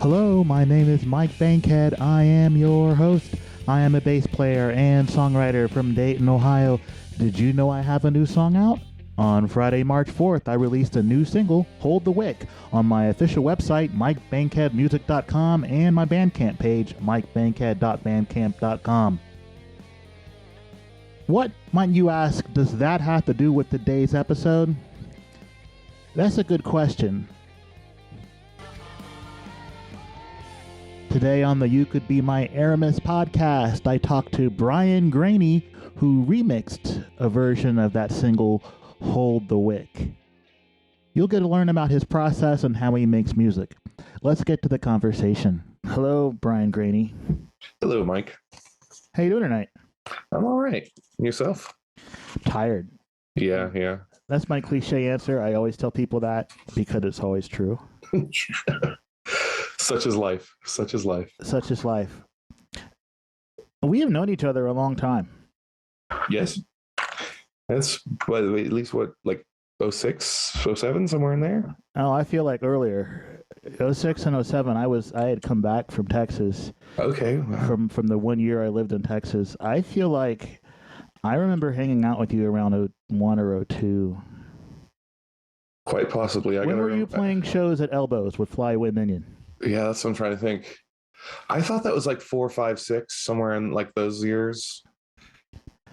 Hello, my name is Mike Bankhead. I am your host. I am a bass player and songwriter from Dayton, Ohio. Did you know I have a new song out? On Friday, March 4th, I released a new single, Hold the Wick, on my official website, MikeBankheadMusic.com, and my Bandcamp page, MikeBankhead.bandcamp.com. What, might you ask, does that have to do with today's episode? That's a good question. Today on the You Could Be My Aramis podcast, I talked to Brian Greaney, who remixed a version of that single, Hold the Wick. You'll get to learn about his process and how he makes music. Let's get to the conversation. Hello, Brian Greaney. Hello, Mike. How you doing tonight? I'm all right. Yourself? Tired. Yeah. That's my cliche answer. I always tell people that because it's always true. Such is life. Such is life. Such is life. We have known each other a long time. Yes. That's at least like 06, 07, somewhere in there? Oh, I feel like earlier. 06 and 07, I had come back from Texas. Okay. Wow. From the 1 year I lived in Texas. I feel like I remember hanging out with you around 01 or 02. Quite possibly. When were you playing shows at Elbows with Flyaway Minion? Yeah, that's what I'm trying to think. I thought that was like 4, 5, 6, somewhere in like those years.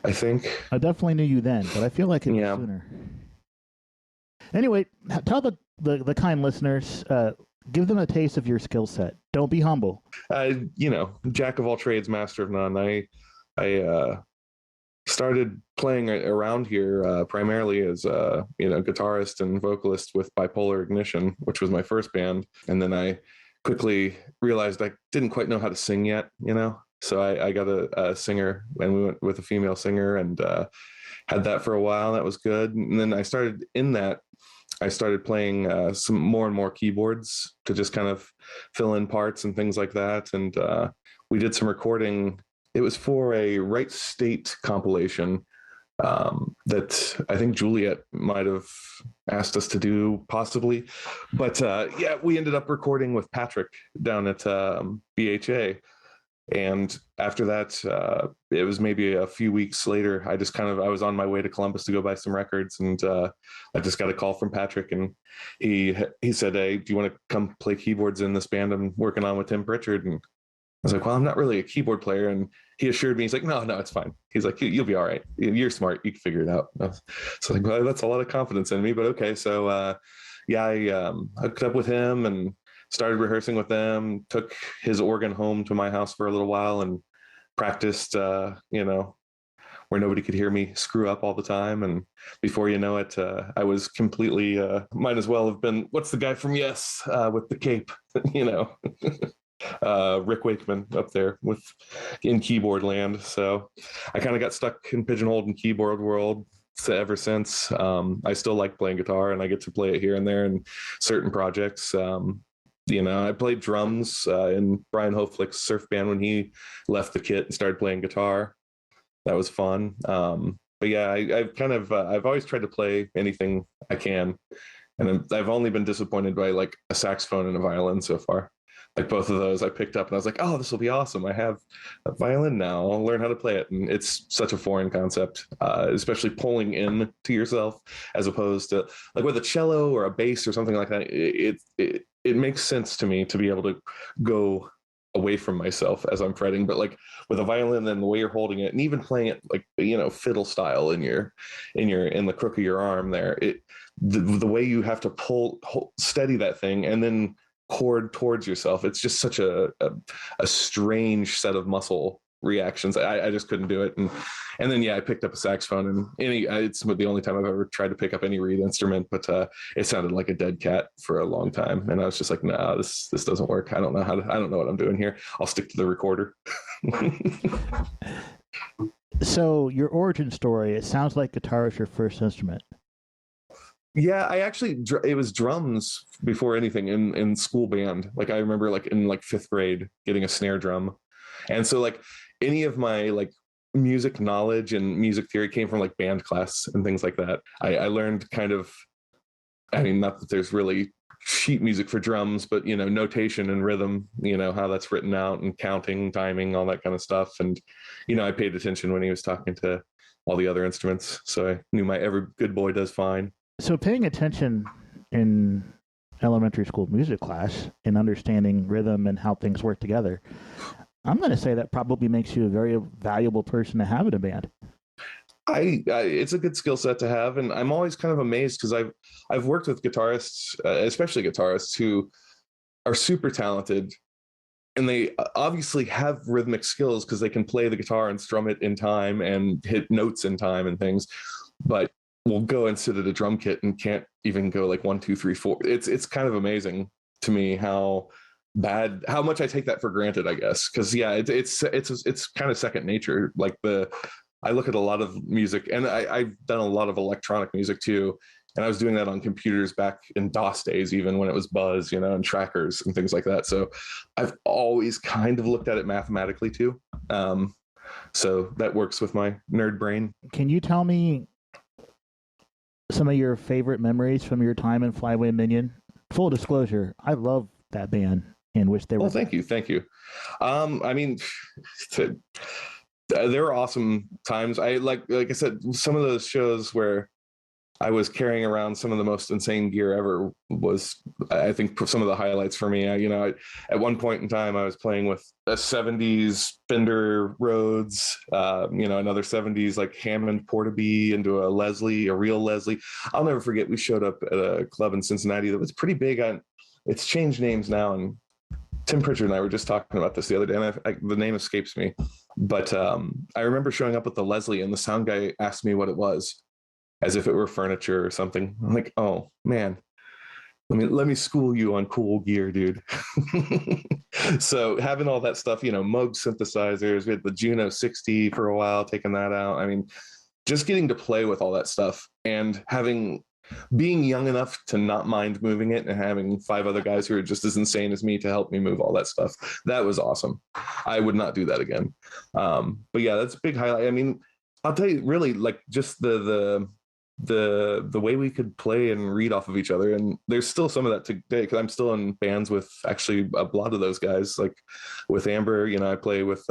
I think. I definitely knew you then, but I feel like it was sooner. Anyway, tell the kind listeners, give them a taste of your skill set. Don't be humble. Jack of all trades, master of none. I started playing around here primarily as guitarist and vocalist with Bipolar Ignition, which was my first band, and then I quickly realized I didn't quite know how to sing yet, so I got a singer, and we went with a female singer, and had that for a while. That was good. And then I started playing some more and more keyboards to just kind of fill in parts and things like that. And we did some recording. It was for a Right State compilation that I think Juliet might have asked us to do, possibly. But we ended up recording with Patrick down at BHA. And after that, it was maybe a few weeks later, I was on my way to Columbus to go buy some records. And I just got a call from Patrick, and he said, "Hey, do you want to come play keyboards in this band I'm working on with Tim Pritchard?" And I was like, "Well, I'm not really a keyboard player." And he assured me, he's like, no, it's fine. He's like, "You'll be all right. You're smart. You can figure it out." So like, well, that's a lot of confidence in me, but okay. So I hooked up with him and started rehearsing with them, took his organ home to my house for a little while and practiced, where nobody could hear me screw up all the time. And before you know it, I was completely, might as well have been, what's the guy from Yes with the cape, Rick Wakeman up there in keyboard land. So I kind of got stuck and pigeonholed in keyboard world. So ever since, I still like playing guitar, and I get to play it here and there in certain projects. I played drums in Brian Hoflick's surf band when he left the kit and started playing guitar. That was fun. But yeah, I've always tried to play anything I can, and I've only been disappointed by like a saxophone and a violin so far. Like both of those I picked up and I was like, oh, this will be awesome. I have a violin now. I'll learn how to play it. And it's such a foreign concept, especially pulling in to yourself, as opposed to like with a cello or a bass or something like that. It makes sense to me to be able to go away from myself as I'm fretting, but like with a violin and the way you're holding it and even playing it like, fiddle style in the crook of your arm there, the way you have to steady that thing and then chord towards yourself, it's just such a strange set of muscle reactions. I just couldn't do it. And then I picked up a saxophone, and it's the only time I've ever tried to pick up any reed instrument, but it sounded like a dead cat for a long time, and I was just like, nah, this doesn't work. I don't know what I'm doing here. I'll stick to the recorder. So your origin story, it sounds like guitar is your first instrument. Yeah, it was drums before anything in school band. Like I remember like in like 5th grade getting a snare drum. And so like any of my like music knowledge and music theory came from like band class and things like that. I learned kind of, I mean, not that there's really sheet music for drums, but notation and rhythm, how that's written out and counting, timing, all that kind of stuff. And I paid attention when he was talking to all the other instruments, so I knew my every good boy does fine. So paying attention in elementary school music class and understanding rhythm and how things work together, I'm going to say that probably makes you a very valuable person to have in a band. It's a good skill set to have, and I'm always kind of amazed because I've worked with guitarists, especially guitarists who are super talented, and they obviously have rhythmic skills because they can play the guitar and strum it in time and hit notes in time and things, but will go and sit at a drum kit and can't even go like 1, 2, 3, 4. It's kind of amazing to me how much I take that for granted, I guess, because it's kind of second nature. Like I look at a lot of music, and I've done a lot of electronic music too. And I was doing that on computers back in DOS days, even when it was Buzz, and trackers and things like that. So I've always kind of looked at it mathematically too. So that works with my nerd brain. Can you tell me some of your favorite memories from your time in Flyway Minion? Full disclosure, I love that band and wish they were. Oh, thank you. I mean, there were awesome times. I like I said, some of those shows where I was carrying around some of the most insane gear ever was, I think, some of the highlights for me. At one point in time, I was playing with a 70s Fender Rhodes, another 70s like Hammond Portabee into a real Leslie. I'll never forget, we showed up at a club in Cincinnati that was pretty big. It's changed names now, and Tim Pritchard and I were just talking about this the other day, and the name escapes me. But I remember showing up with the Leslie, and the sound guy asked me what it was, as if it were furniture or something. I'm like, oh man, let me school you on cool gear, dude. So having all that stuff, Moog synthesizers, we had the Juno 60 for a while, taking that out. I mean, just getting to play with all that stuff and being young enough to not mind moving it and having 5 other guys who are just as insane as me to help me move all that stuff. That was awesome. I would not do that again. But yeah, that's a big highlight. I mean, I'll tell you, really, like, just the way we could play and read off of each other, and there's still some of that today because I'm still in bands with actually a lot of those guys. Like with Amber, I play with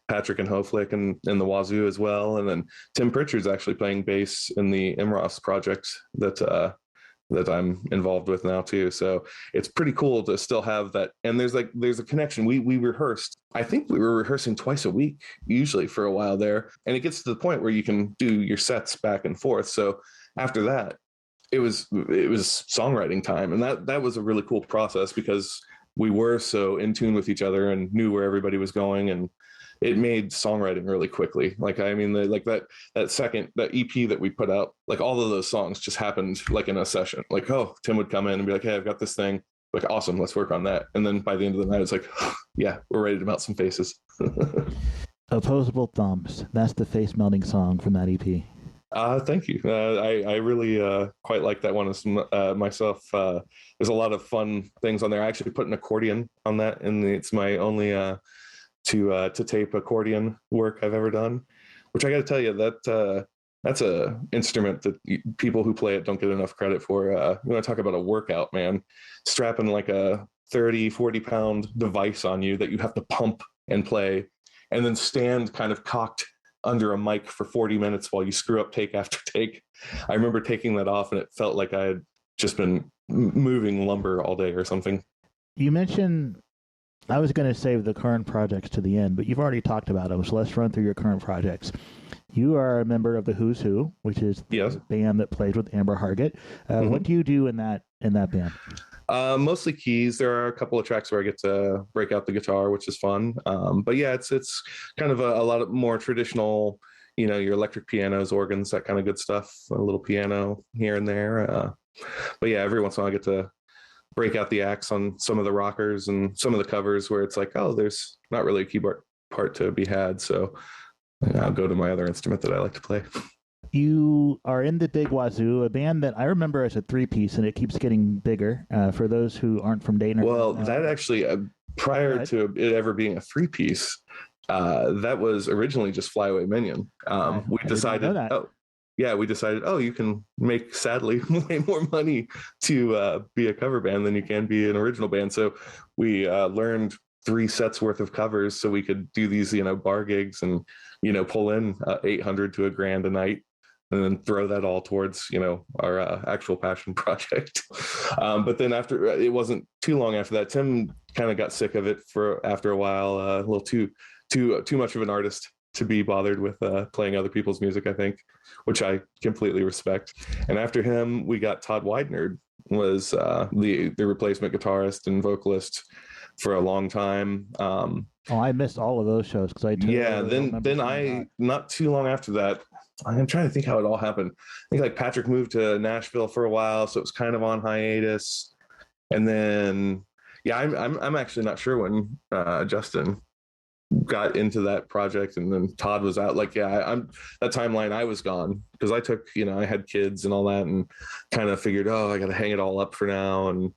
Patrick and Hoflick and the Wazoo as well, and then Tim Pritchard's actually playing bass in the Imros project that I'm involved with now too. So it's pretty cool to still have that. And there's a connection. We rehearsed. I think we were rehearsing twice a week, usually, for a while there. And it gets to the point where you can do your sets back and forth. So after that, it was songwriting time. And that was a really cool process because we were so in tune with each other and knew where everybody was going, and it made songwriting really quickly. Like, I mean, that EP that we put out, like all of those songs just happened like in a session. Like, oh, Tim would come in and be like, hey, I've got this thing. Like, awesome, let's work on that. And then by the end of the night, it's like, yeah, we're ready to melt some faces. Opposable Thumbs. That's the face melting song from that EP. Thank you. I really quite like that one myself. There's a lot of fun things on there. I actually put an accordion on that, and it's my only to tape accordion work I've ever done, which I got to tell you, that's a instrument that people who play it don't get enough credit for. You want to talk about a workout, man. Strapping like a 30-40 pound device on you that you have to pump and play, and then stand kind of cocked under a mic for 40 minutes while you screw up take after take. I remember taking that off, and it felt like I had just been moving lumber all day or something. You mentioned, I was going to save the current projects to the end, but you've already talked about them, so let's run through your current projects. You are a member of the Who's Who, which is the band that plays with Amber Hargett. What do you do in that band? Mostly keys. There are a couple of tracks where I get to break out the guitar, which is fun. But yeah, it's kind of a lot of more traditional, your electric pianos, organs, that kind of good stuff. A little piano here and there. But yeah, every once in a while I get to break out the axe on some of the rockers and some of the covers where it's like, oh, there's not really a keyboard part to be had. So I'll go to my other instrument that I like to play. You are in the Big Wazoo, a band that I remember as a 3-piece, and it keeps getting bigger. For those who aren't from Dayton. Well, that actually, prior to it ever being a 3-piece, that was originally just Flyaway Minion. We decided, yeah, we decided, oh, you can make sadly way more money to be a cover band than you can be an original band. So we learned 3 sets worth of covers so we could do these, bar gigs and, pull in 800 to $1,000 a night, and then throw that all towards, our actual passion project. But then after, it wasn't too long after that, Tim kind of got sick of it after a while, a little too much of an artist to be bothered with playing other people's music, I think, which I completely respect. And after him, we got Todd Widener, was the replacement guitarist and vocalist for a long time. I missed all of those shows because then I not too long after that, I'm trying to think how it all happened. I think like Patrick moved to Nashville for a while, so it was kind of on hiatus. And then I'm actually not sure when Justin got into that project, and then Todd was out. I'm that timeline I was gone because I took, I had kids and all that, and kind of figured, I got to hang it all up for now, and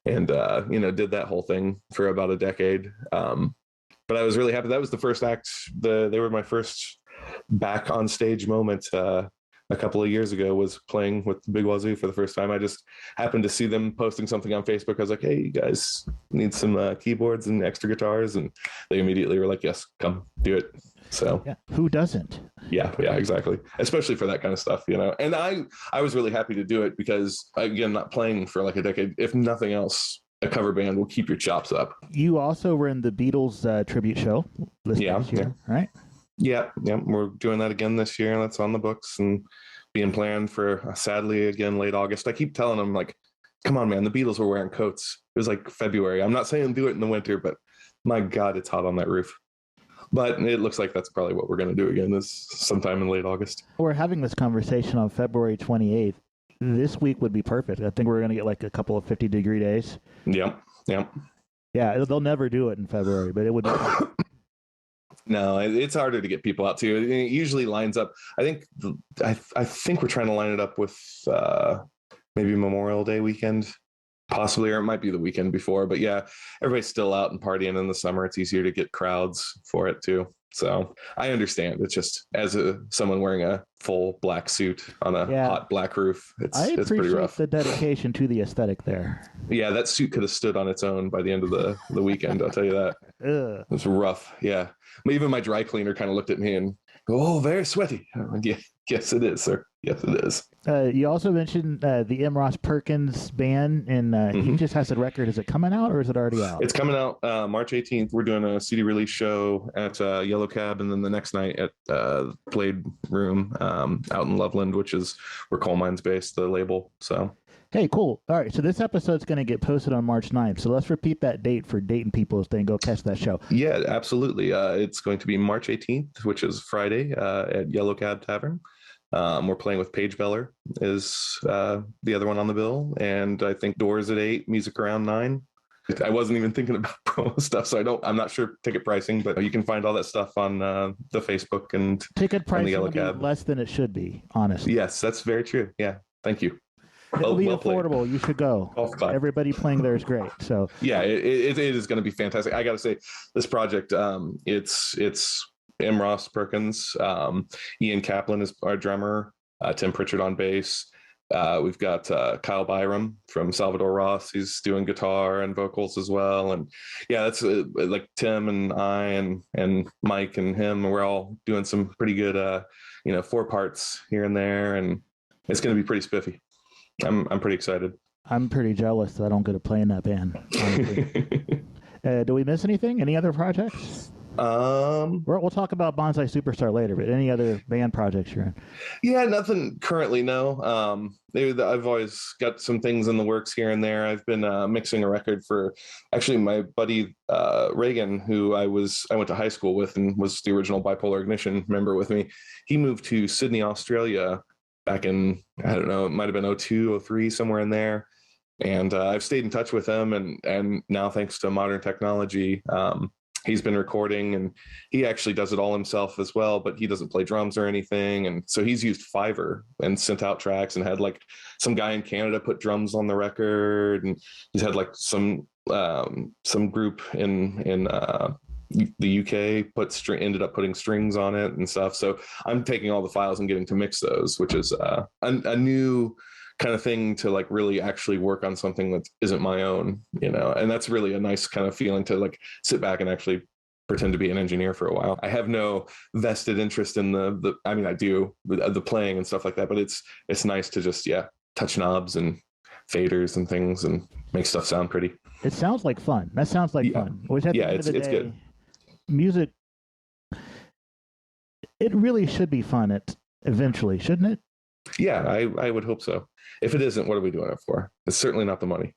did that whole thing for about a decade. But I was really happy. That was the first act. They were my first back on stage moment a couple of years ago, was playing with Big Wazoo for the first time. I just happened to see them posting something on Facebook. I was like, hey, you guys need some keyboards and extra guitars? And they immediately were like, yes, come do it. So yeah, who doesn't? Yeah, exactly. Especially for that kind of stuff, And I was really happy to do it because, again, not playing for like a decade, if nothing else, a cover band will keep your chops up. You also were in the Beatles tribute show this past year, right? Yeah, we're doing that again this year. That's on the books and being planned for, sadly, again, late August. I keep telling them, like, come on, man, the Beatles were wearing coats. It was like February. I'm not saying do it in the winter, but my God, it's hot on that roof. But it looks like that's probably what we're going to do again, is sometime in late August. We're having this conversation on February 28th. This week would be perfect. I think we're going to get like a couple of 50-degree days. Yep. Yeah, they'll never do it in February, but it would be No, it's harder to get people out too. It usually lines up. I think we're trying to line it up with maybe Memorial Day weekend, possibly, or it might be the weekend before. But yeah, everybody's still out and partying in the summer. It's easier to get crowds for it too. So I understand. It's just, as someone wearing a full black suit on a hot black roof, it's pretty rough. The dedication to the aesthetic there. Yeah, that suit could have stood on its own by the end of the weekend. I'll tell you that. It was rough. Yeah. Even my dry cleaner kind of looked at me and go, "Oh, very sweaty." Like, yeah, yes, it is, sir. Yes, it is. You also mentioned the M. Ross Perkins band, and he just has a record. Is it coming out or is it already out? It's coming out March 18th. We're doing a CD release show at Yellow Cab, and then the next night at Blade Room out in Loveland, which is where Coal Mine's based, the label. So. Hey, cool. All right, so this episode's going to get posted on March 9th. So let's repeat that date for Dayton people as they go catch that show. Yeah, absolutely. It's going to be March 18th, which is Friday, at Yellow Cab Tavern. We're playing with Paige Beller is the other one on the bill. And I think doors at 8, music around 9. I wasn't even thinking about promo stuff, so I'm not sure ticket pricing, but you can find all that stuff on the Facebook and ticket pricing the Yellow will be Cab. Less than it should be, honestly. Yes, that's very true. Yeah, thank you. It'll be affordable. You should go. Everybody playing there is great. So yeah, it is going to be fantastic. I got to say, this project, it's M. Ross Perkins, Ian Kaplan is our drummer, Tim Pritchard on bass. We've got Kyle Byram from Salvador Ross. He's doing guitar and vocals as well. And yeah, that's like Tim and I and Mike and him. We're all doing some pretty good, 4 parts here and there, and it's going to be pretty spiffy. I'm pretty excited. I'm pretty jealous that I don't get to play in that band. Do we miss anything? Any other projects? We'll talk about Bonsai Superstar later, but any other band projects you're in? Yeah, nothing currently, no. I've always got some things in the works here and there. I've been mixing a record for actually my buddy Reagan, who I went to high school with and was the original Bipolar Ignition member with me. He moved to Sydney, Australia back in, I don't know, it might have been 02, 03, somewhere in there. And I've stayed in touch with him, and now thanks to modern technology, he's been recording, and he actually does it all himself as well, but he doesn't play drums or anything. And so he's used Fiverr and sent out tracks and had like some guy in Canada put drums on the record. And he's had like some group in the UK ended up putting strings on it and stuff. So I'm taking all the files and getting to mix those, which is a new kind of thing to like really actually work on something that isn't my own, and that's really a nice kind of feeling to like sit back and actually pretend to be an engineer for a while. I have no vested interest in I mean, I do the playing and stuff like that, but it's nice to just, touch knobs and faders and things and make stuff sound pretty. It sounds like fun. That sounds like fun. Which at the end of the day, good. Music, it really should be fun eventually, shouldn't it? Yeah, I would hope so. If it isn't, what are we doing it for? It's certainly not the money.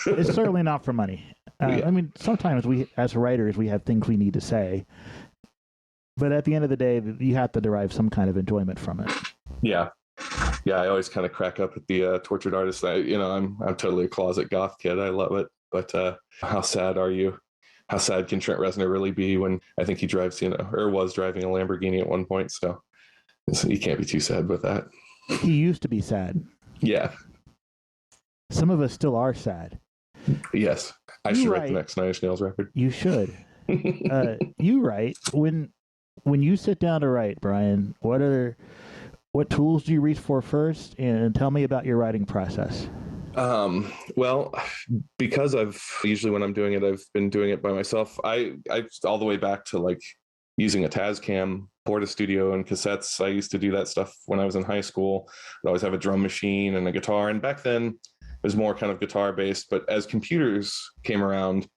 It's certainly not for money. I mean, sometimes we, as writers, we have things we need to say, but at the end of the day, you have to derive some kind of enjoyment from it. Yeah. I always kind of crack up at the tortured artist. I'm totally a closet goth kid. I love it. But how sad are you? How sad can Trent Reznor really be when I think he drives, or was driving a Lamborghini at one point? So you can't be too sad with that. He used to be sad. Yeah. Some of us still are sad. Yes. I should write the next Nine Inch Nails record. You should. You write. When you sit down to write, Brian, what tools do you reach for first? And tell me about your writing process. Well, because usually when I'm doing it, I've been doing it by myself. I all the way back to like using a Tascam, Portastudio, and cassettes. I used to do that stuff when I was in high school. I'd always have a drum machine and a guitar. And back then it was more kind of guitar based, but as computers came around,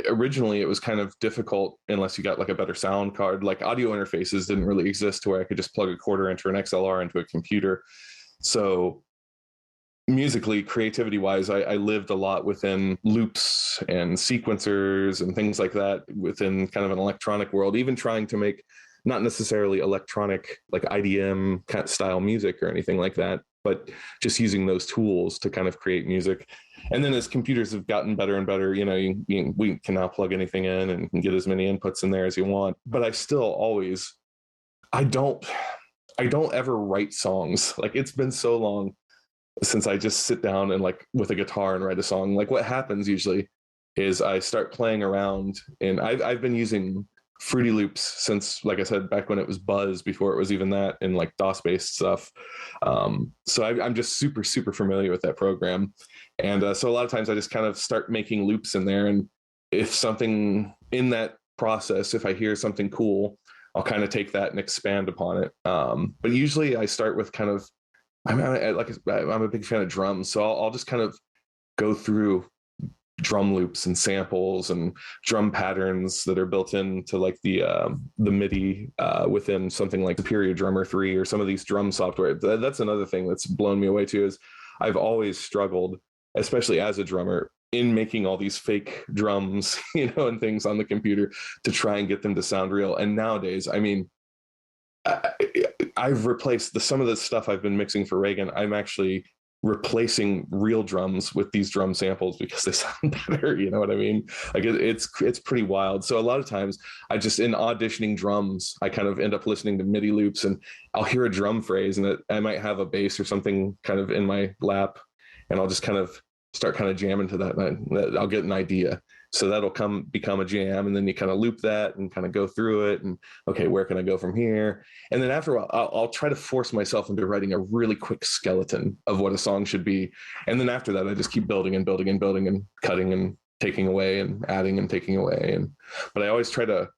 originally it was kind of difficult unless you got like a better sound card. Like audio interfaces didn't really exist to where I could just plug a quarter into an XLR into a computer. So musically, creativity wise, I lived a lot within loops and sequencers and things like that within kind of an electronic world, even trying to make not necessarily electronic like IDM kind of style music or anything like that, but just using those tools to kind of create music. And then as computers have gotten better and better, we can now plug anything in and can get as many inputs in there as you want. But I don't ever write songs. Like it's been so long since I just sit down and like with a guitar and write a song. Like what happens usually is I start playing around, and I've been using Fruity Loops since, like I said, back when it was Buzz, before it was even that, and like DOS based stuff. So I'm just super, super familiar with that program. And so a lot of times I just kind of start making loops in there. And if something in that process, if I hear something cool, I'll kind of take that and expand upon it. But usually I start with kind of, I'm a big fan of drums. So I'll just kind of go through drum loops and samples and drum patterns that are built into like the MIDI within something like Superior Drummer 3 or some of these drum software. That's another thing that's blown me away too, is I've always struggled, especially as a drummer, in making all these fake drums, and things on the computer to try and get them to sound real. And nowadays, I mean, I've replaced some of the stuff I've been mixing for Reagan. I'm actually replacing real drums with these drum samples because they sound better. You know what I mean? Like it's pretty wild. So a lot of times I just, in auditioning drums, I kind of end up listening to MIDI loops, and I'll hear a drum phrase and I might have a bass or something kind of in my lap, and I'll just kind of start kind of jamming to that, and I'll get an idea. So that'll become a jam, and then you kind of loop that and kind of go through it, and okay, where can I go from here? And then after a while, I'll try to force myself into writing a really quick skeleton of what a song should be. And then after that, I just keep building and building and building and cutting and taking away and adding and taking away. But I always try to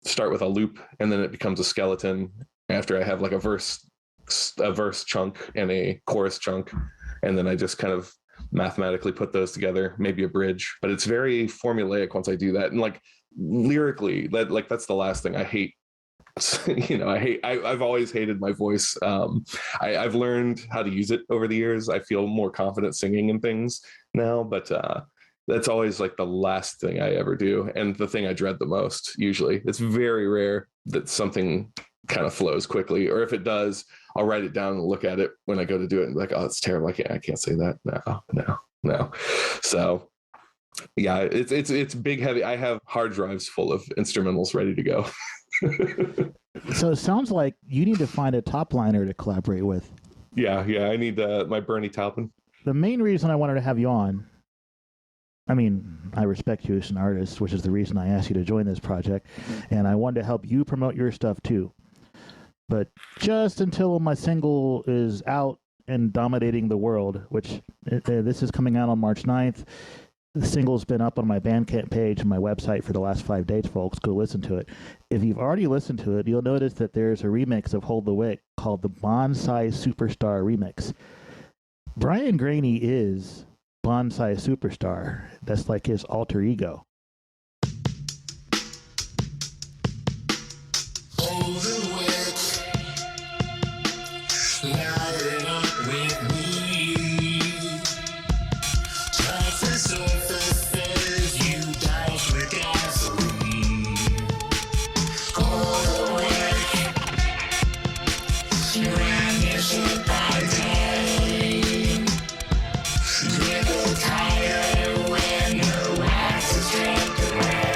start with a loop, and then it becomes a skeleton after I have like a verse chunk and a chorus chunk. And then I just kind of mathematically put those together, maybe a bridge, but it's very formulaic once I do that. And like lyrically, that's the last thing I hate. I've always hated my voice. I've learned how to use it over the years. I feel more confident singing and things now, but that's always like the last thing I ever do. And the thing I dread the most, usually. It's very rare that something kind of flows quickly, or if it does, I'll write it down and look at it when I go to do it and be like, oh, it's terrible. I can't say that. No. So yeah, it's big, heavy. I have hard drives full of instrumentals ready to go. So it sounds like you need to find a top liner to collaborate with. Yeah. I need my Bernie Taupin. The main reason I wanted to have you on, I mean, I respect you as an artist, which is the reason I asked you to join this project, and I wanted to help you promote your stuff too. But just until my single is out and dominating the world, which this is coming out on March 9th, the single's been up on my Bandcamp page and my website for the last 5 days, folks. Go listen to it. If you've already listened to it, you'll notice that there's a remix of Hold the Wick called the Bonsai Superstar remix. Brian Greaney is Bonsai Superstar. That's like his alter ego. Hold the wick, light it up with me. Touch the surface as you douse with gasoline. Hold the wick, brandish it by day. Grip it tighter when the wax is stripped away.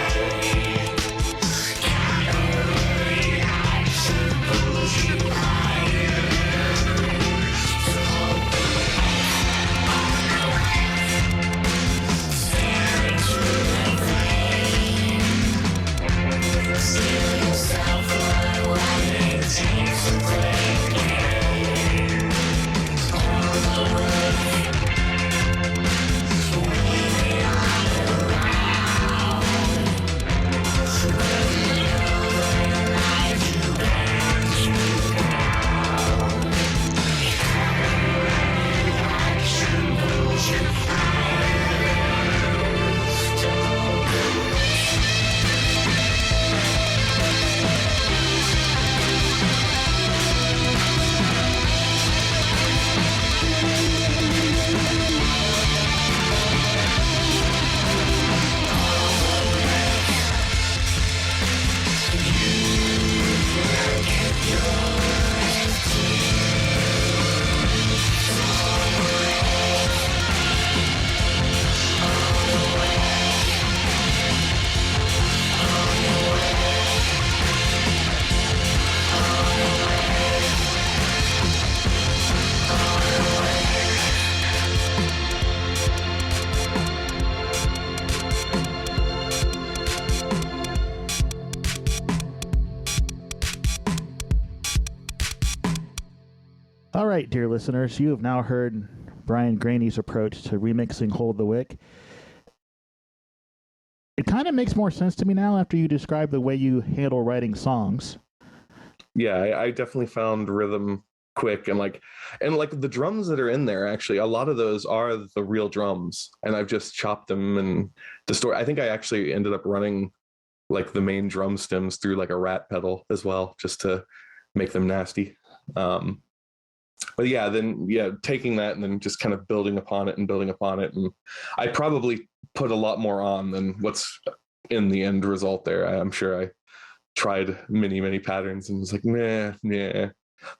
All right, dear listeners, you have now heard Brian Greaney's approach to remixing Hold the Wick. It kind of makes more sense to me now after you describe the way you handle writing songs. Yeah, I definitely found rhythm quick, and like the drums that are in there, actually a lot of those are the real drums, and I've just chopped them and distorted. I think I actually ended up running like the main drum stems through like a rat pedal as well, just to make them nasty. But yeah, then taking that and then just kind of building upon it, and I probably put a lot more on than what's in the end result there. I'm sure I tried many patterns and was like, nah.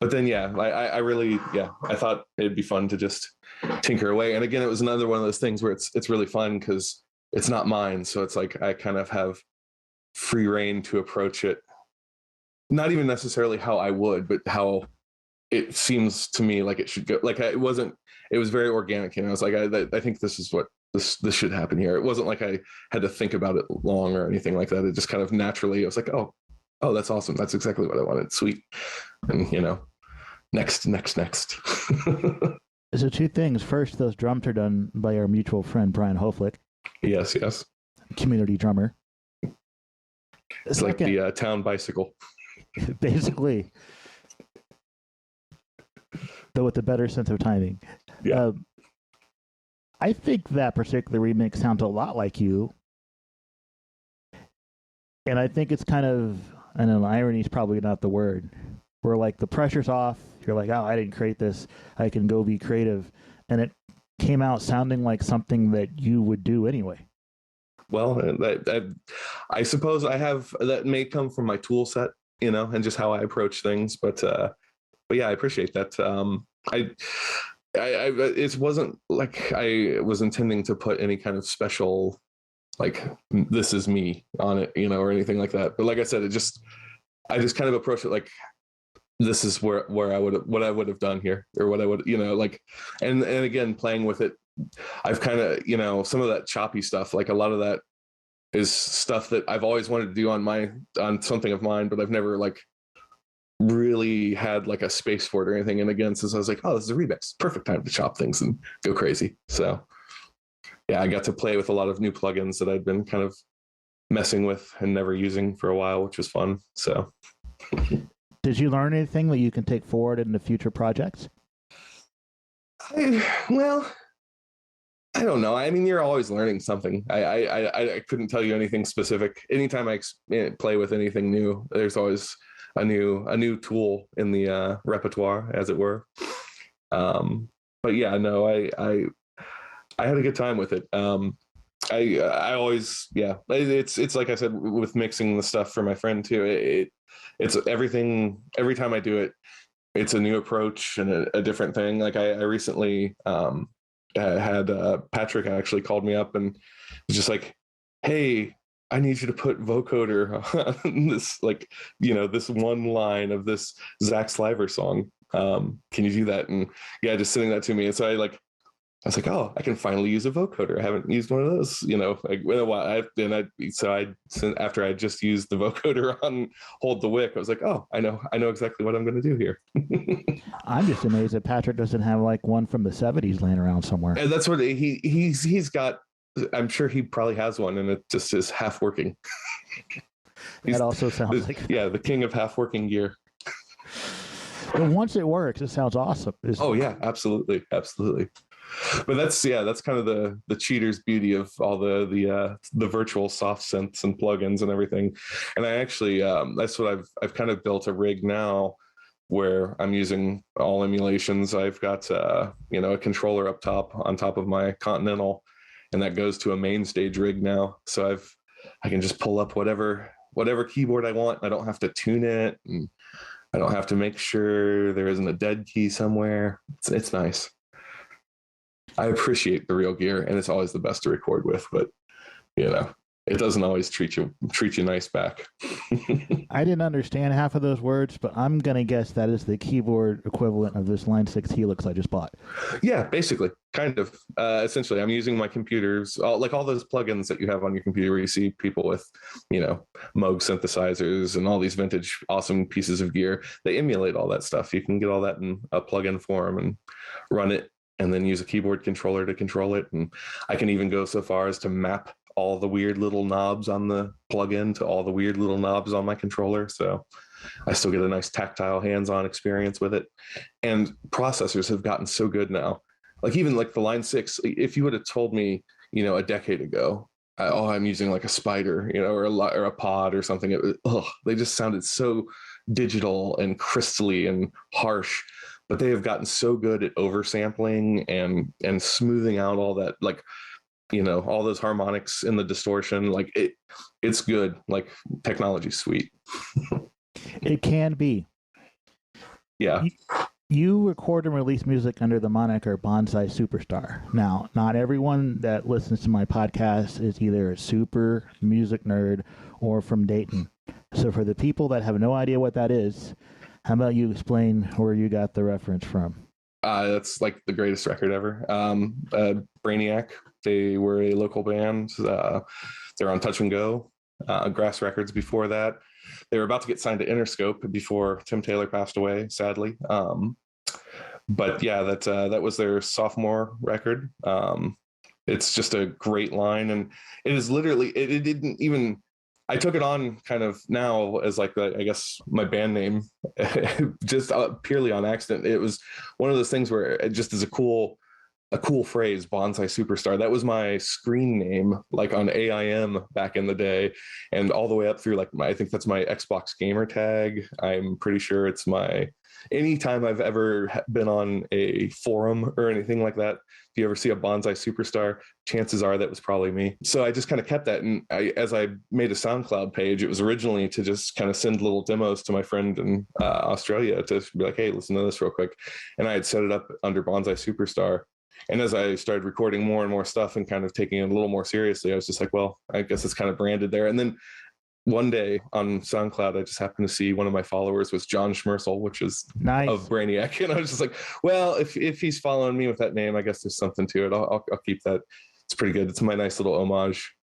But then I really I thought it'd be fun to just tinker away. And again, it was another one of those things where it's really fun because it's not mine, so it's like I kind of have free reign to approach it, not even necessarily how I would, but how it seems to me like it should go. Like it was very organic, and I was like, I think this is what this should happen here. It wasn't like I had to think about it long or anything like that. It just kind of naturally, I was like, oh, that's awesome. That's exactly what I wanted. Sweet. And next. So 2 things. First, those drums are done by our mutual friend, Brian Hoflick. Yes. Community drummer. It's like the town bicycle. Basically. Though with a better sense of timing. Yeah. I think that particular remix sounds a lot like you. And I think it's kind of, I don't know, irony is probably not the word. Where like the pressure's off, you're like, oh, I didn't create this, I can go be creative. And it came out sounding like something that you would do anyway. Well, I suppose I have, that may come from my tool set, and just how I approach things. But yeah, I appreciate that. It wasn't like I was intending to put any kind of special, like, this is me on it, or anything like that. But like I said, I just kind of approached it like, this is what I would have done here, or what I would, and again, playing with it I've kind of, you know, some of that choppy stuff, like a lot of that is stuff that I've always wanted to do on something of mine, but I've never like really had like a space for it or anything. And again, since I was like, oh, this is a remix, perfect time to chop things and go crazy. So yeah, I got to play with a lot of new plugins that I'd been kind of messing with and never using for a while, which was fun. So Did you learn anything that you can take forward into future projects? Well, I don't know. I mean, you're always learning something. I couldn't tell you anything specific. Anytime I play with anything new, there's always a new tool in the repertoire, as it were. But yeah, no, I had a good time with it. I always, yeah, it's like I said, with mixing the stuff for my friend too. It's everything. Every time I do it, it's a new approach and a different thing. Like I recently had Patrick actually called me up and was just like, hey, I need you to put vocoder on this, like, you know, this one line of this Zach Sliver song. Can you do that? And yeah, just sending that to me. And so I was like, oh, I can finally use a vocoder. I haven't used one of those, you know, like in a while. After I just used the vocoder on Hold the Wick, I was like, oh, I know exactly what I'm going to do here. I'm just amazed that Patrick doesn't have like one from the 70s laying around somewhere. And that's what he's got. I'm sure he probably has one, and it just is half working. That also sounds like the king of half working gear. But once it works, it sounds awesome. Oh yeah, absolutely. But that's kind of the cheater's beauty of all the virtual soft synths and plugins and everything. And I actually that's what I've kind of built a rig now where I'm using all emulations. I've got a controller up top on top of my Continental, and that goes to a main stage rig now. So I can just pull up whatever keyboard I want. I don't have to tune it, and I don't have to make sure there isn't a dead key somewhere. It's nice. I appreciate the real gear, and it's always the best to record with, but you know, it doesn't always treat you nice back. I didn't understand half of those words, but I'm going to guess that is the keyboard equivalent of this Line 6 Helix I just bought. Yeah, basically, kind of. Essentially, I'm using my computers, like all those plugins that you have on your computer where you see people with, you know, Moog synthesizers and all these vintage awesome pieces of gear. They emulate all that stuff. You can get all that in a plugin form and run it, and then use a keyboard controller to control it. And I can even go so far as to map all the weird little knobs on the plugin to all the weird little knobs on my controller. So I still get a nice tactile hands-on experience with it. And processors have gotten so good now. Like even like the Line 6, if you would have told me, you know, a decade ago, I'm using like a Spider, you know, or a Pod or something, they just sounded so digital and crystally and harsh. But they have gotten so good at oversampling and smoothing out all that, like, you know, all those harmonics in the distortion. Like it's good. Like technology's sweet. It can be. Yeah. You record and release music under the moniker Bonsai Superstar. Now, not everyone that listens to my podcast is either a super music nerd or from Dayton. So for the people that have no idea what that is, how about you explain where you got the reference from? That's like the greatest record ever. Brainiac, they were a local band. They're on Touch and Go, Grass Records before that. They were about to get signed to Interscope before Tim Taylor passed away, sadly. But yeah, that was their sophomore record. It's just a great line, and it is literally, it didn't even, I took it on kind of now as like, I guess my band name, just purely on accident. It was one of those things where it just is a cool phrase, Bonsai Superstar. That was my screen name, like on AIM back in the day, and all the way up through like I think that's my Xbox gamer tag. I'm pretty sure it's my, anytime I've ever been on a forum or anything like that, if you ever see a Bonsai Superstar, chances are that was probably me. So I just kind of kept that. And as I made a SoundCloud page, it was originally to just kind of send little demos to my friend in Australia to be like, hey, listen to this real quick. And I had set it up under Bonsai Superstar. And as I started recording more and more stuff and kind of taking it a little more seriously, I was just like, well, I guess it's kind of branded there. And then one day on SoundCloud, I just happened to see one of my followers was John Schmersel, which is Nice. of Brainiac. And I was just like, well, if he's following me with that name, I guess there's something to it. I'll keep that. It's pretty good. It's my nice little homage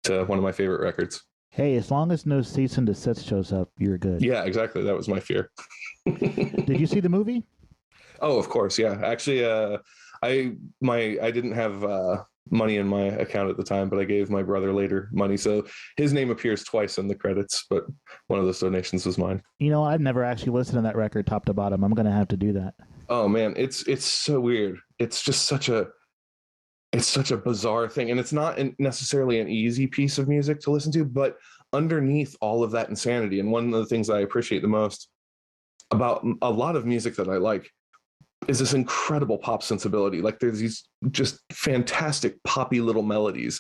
to one of my favorite records. Hey, as long as no cease and desist shows up, you're good. Yeah, exactly. That was my fear. Did you see the movie? Oh, of course. Yeah. Actually, I didn't have money in my account at the time, but I gave my brother later money. So his name appears twice in the credits, but one of those donations was mine. You know, I've never actually listened to that record top to bottom. I'm going to have to do that. Oh man, it's so weird. It's just such a bizarre thing, and it's not necessarily an easy piece of music to listen to, but underneath all of that insanity, and one of the things I appreciate the most about a lot of music that I like is this incredible pop sensibility. Like there's these just fantastic poppy little melodies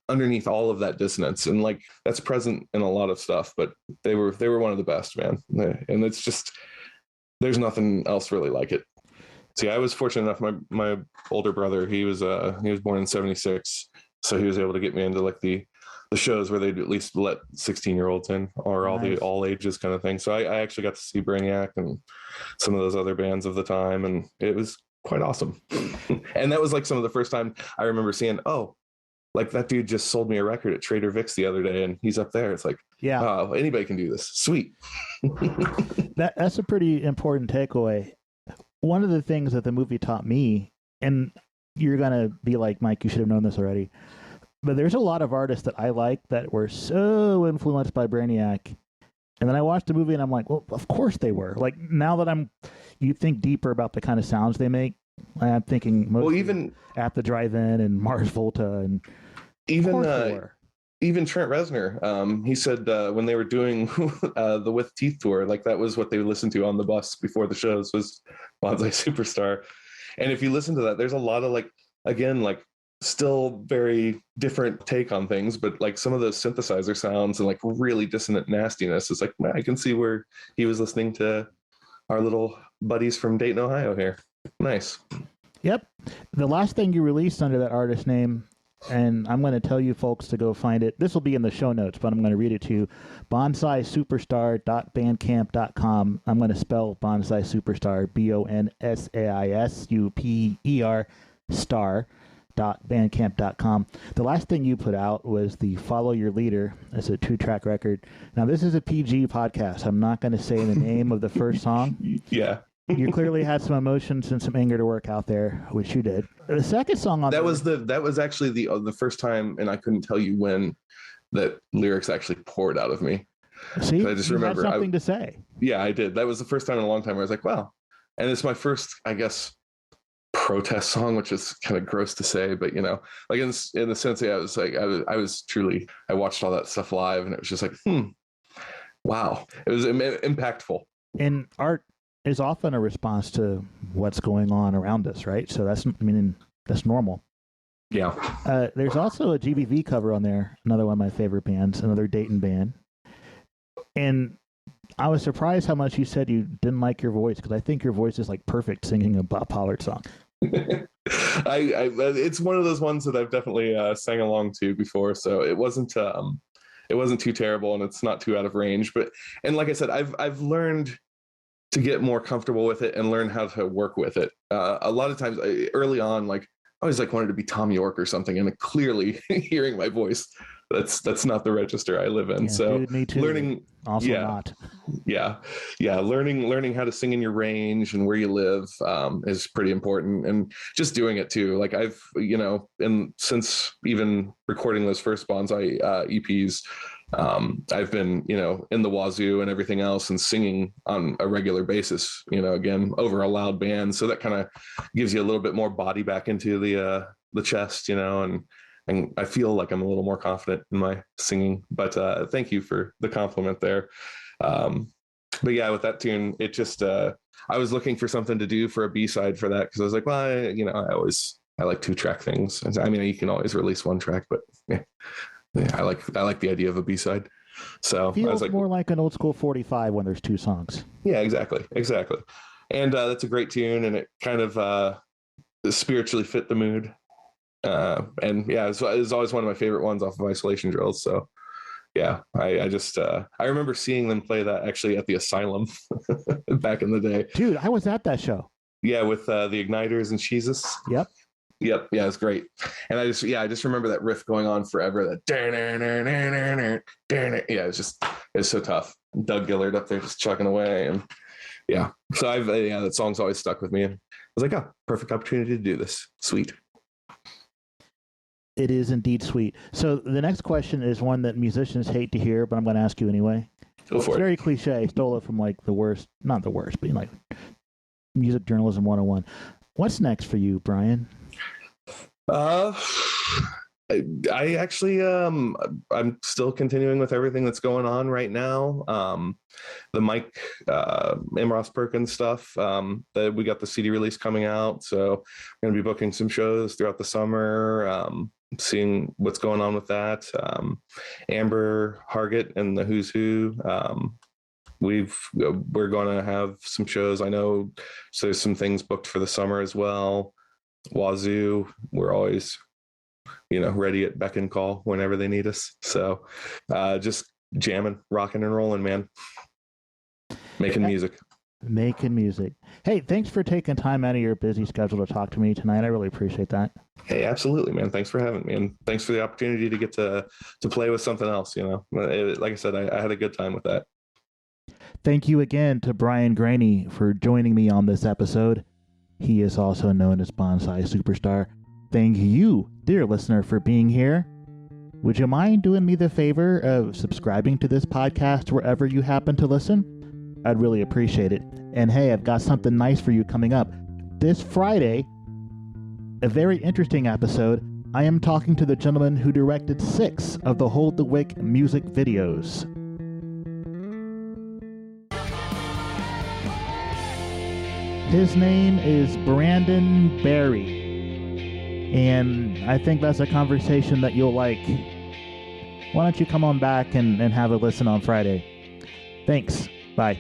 underneath all of that dissonance, and like that's present in a lot of stuff, but they were one of the best, man. And it's just, there's nothing else really like it. See, I was fortunate enough. My older brother, he was born in '76, so he was able to get me into like the shows where they'd at least let 16-year-olds in, or all ages kind of thing. So I actually got to see Brainiac and some of those other bands of the time, and it was quite awesome. And that was like some of the first time I remember seeing, oh, like that dude just sold me a record at Trader Vic's the other day, and he's up there. It's like, yeah, oh, anybody can do this. Sweet. That's a pretty important takeaway. One of the things that the movie taught me, and you're going to be like, Mike, you should have known this already, but there's a lot of artists that I like that were so influenced by Brainiac. And then I watched the movie and I'm like, well, of course they were. Like now that you think deeper about the kind of sounds they make, I'm thinking even At the Drive-In and Mars Volta, and even Trent Reznor, he said when they were doing the With Teeth tour, like that was what they would listen to on the bus before the shows was Bonsai Superstar. And if you listen to that, there's a lot of like, again, like still very different take on things, but like some of those synthesizer sounds and like really dissonant nastiness is like, man, I can see where he was listening to our little buddies from Dayton, Ohio here. Nice. Yep. The last thing you released under that artist name, and I'm going to tell you folks to go find it. This will be in the show notes, but I'm going to read it to you. bonsaisuperstar.bandcamp.com. I'm going to spell Bonsai Superstar, BONSAISUPER star.bandcamp.com. The last thing you put out was the Follow Your Leader. It's a 2-track record. Now, this is a PG podcast. I'm not going to say the name of the first song. Yeah. You clearly had some emotions and some anger to work out there, which you did. The second song on that was actually the first time, and I couldn't tell you when, that lyrics actually poured out of me. See, I just remember had something to say. Yeah, I did. That was the first time in a long time where I was like, wow. And it's my first, I guess, protest song, which is kind of gross to say, but you know, like in the sense that I was like, I watched all that stuff live, and it was just like, wow, it was impactful. And art is often a response to what's going on around us, right? So that's normal. Yeah. There's also a GBV cover on there, another one of my favorite bands, another Dayton band. And I was surprised how much you said you didn't like your voice, because I think your voice is like perfect singing a Bob Pollard song. It's one of those ones that I've definitely sang along to before, so it wasn't too terrible, and it's not too out of range. And like I said, I've learned to get more comfortable with it and learn how to work with it. A lot of times early on, like I always like wanted to be Tom York or something, and clearly hearing my voice, that's not the register I live in. Yeah, so dude, me too. Learning not. Learning how to sing in your range and where you live is pretty important, and just doing it too. Like I've, and since even recording those first Bonsai EPs, I've been, in the wazoo and everything else, and singing on a regular basis, again, over a loud band. So that kind of gives you a little bit more body back into the chest, and I feel like I'm a little more confident in my singing. But thank you for the compliment there. But yeah, with that tune, it just, I was looking for something to do for a B-side for that, because I was like, well, I like 2-track things. I mean, you can always release 1 track, but yeah, I like the idea of a B-side. So feels I was like, more like an old school 45 when there's 2 songs. Yeah, exactly. And that's a great tune, and it kind of spiritually fit the mood. And yeah, it's always one of my favorite ones off of Isolation Drills. So yeah, I just I remember seeing them play that actually at the Asylum back in the day. Dude, I was at that show. Yeah, with the Igniters and Jesus. Yep. Yep, yeah, it's great. And I just remember that riff going on forever. That yeah, it's so tough. Doug Gillard up there just chugging away, and yeah. So that song's always stuck with me. And I was like, oh, perfect opportunity to do this. Sweet. It is indeed sweet. So the next question is one that musicians hate to hear, but I'm going to ask you anyway. Go for It's it. very cliche. Stole it from like the worst, not the worst, but like music journalism 101. What's next for you, Brian? I actually I'm still continuing with everything that's going on right now. The Mike M. Ross Perkins stuff. That we got the CD release coming out, so I'm gonna be booking some shows throughout the summer. Seeing what's going on with that. Amber Hargett and the Who's Who. We're going to have some shows. I know, so there's some things booked for the summer as well. Wazoo, we're always, ready at beck and call whenever they need us. So just jamming, rocking and rolling, man. Making music. Hey, thanks for taking time out of your busy schedule to talk to me tonight. I really appreciate that. Hey, absolutely, man. Thanks for having me, and thanks for the opportunity to get to play with something else. Like I said, I had a good time with that. Thank you again to Brian Greaney for joining me on this episode. He is also known as Bonsai Superstar. Thank you, dear listener, for being here. Would you mind doing me the favor of subscribing to this podcast wherever you happen to listen? I'd really appreciate it. And hey, I've got something nice for you coming up. This Friday, a very interesting episode, I am talking to the gentleman who directed 6 of the Hold the Wick music videos. His name is Brandon Barry, and I think that's a conversation that you'll like. Why don't you come on back and have a listen on Friday? Thanks. Bye.